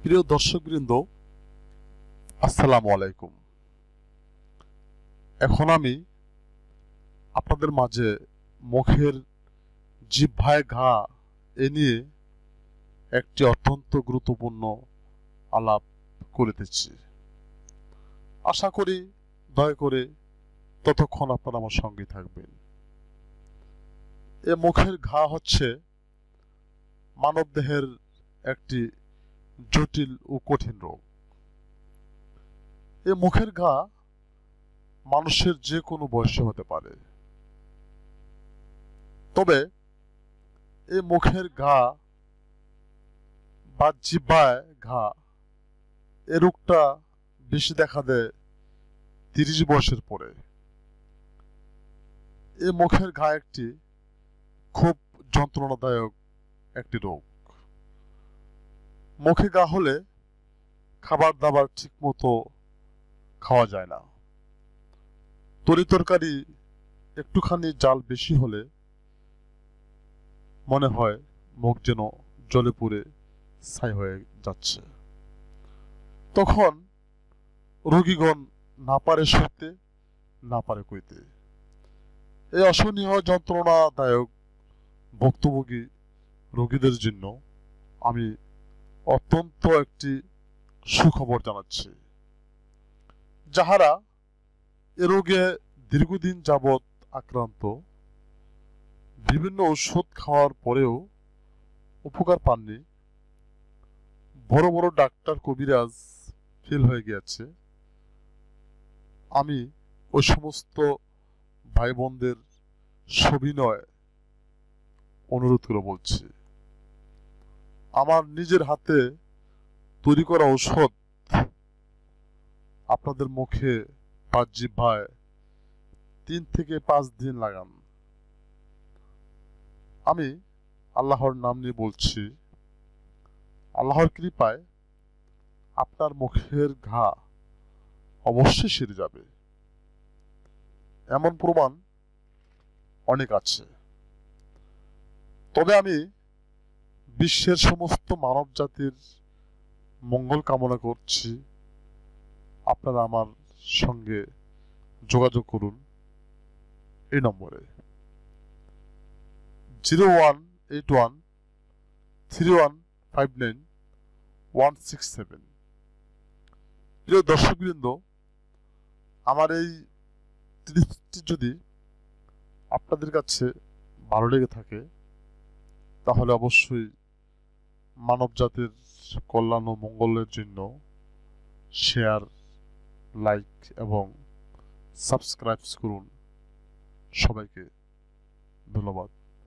প্রিয় দর্শকবৃন্দ, আসসালামু আলাইকুম। এখন আমি আপনাদের মাঝে মুখের জিহ্বায় ঘা এ নিয়ে একটি অত্যন্ত গুরুত্বপূর্ণ আলাপ করিতেছি। আশা করি দয়া করে ততক্ষণ আপনারা আমার সঙ্গে থাকবেন। এ মুখের ঘা হচ্ছে মানবদেহের একটি জটিল ও কঠিন রোগ। এ মুখের ঘা মানুষের যে কোনো বয়সে হতে পারে, তবে এই মুখের ঘা বা জিহ্বায় ঘা এ রোগটা বেশি দেখা দেয় 30 বয়সের পরে। এই মুখের ঘা একটি খুব যন্ত্রণাদায়ক একটি রোগ। মুখে ঘা হলে খাবার দাবার ঠিক মতো খাওয়া যায় না। তরিতরকারি একটুখানি জাল বেশি হলে মনে হয় মুখ যেন জ্বলে পুড়ে ছাই হয়ে যাচ্ছে। তখন রোগীগণ না পারে সইতে, না পারে কইতে। এই অসহনীয় যন্ত্রণাদায়ক ভুক্তভোগী রোগীদের জন্য আমি অত্যন্ত একটি সুখবর জানাচ্ছি। যাহারা এ রোগে দীর্ঘদিন যাবৎ আক্রান্ত, বিভিন্ন ওষুধ খাওয়ার পরেও উপকার পাননি, বড় বড় ডাক্তার কবিরাজ ফেল হয়ে গিয়েছে, আমি ওই সমস্ত ভাই বোনদের সবিনয় অনুরোধ করে বলছি, আমার নিজের হাতে তৈরি করা ঔষধ আপনাদের মুখে বা জিহ্বায় 3 থেকে 5 দিন লাগান। আমি আল্লাহর নাম নিয়ে বলছি, আল্লাহর কৃপায় আপনার মুখের ঘা অবশ্যই সেরে যাবে। এমন প্রমাণ অনেক আছে। তবে আমি বিশ্বের সমস্ত মানব জাতির মঙ্গল কামনা করছি। আপনারা আমার সঙ্গে যোগাযোগ করুন এই নম্বরে 01813159 167। প্রিয় দর্শকবৃন্দ, আমার এই টিপসটি যদি আপনাদের কাছে ভালো লেগে থাকে তাহলে অবশ্যই মানব জাতির কল্যাণ ও মঙ্গলের জন্য শেয়ার, লাইক এবং সাবস্ক্রাইব করুন। সবাইকে ধন্যবাদ।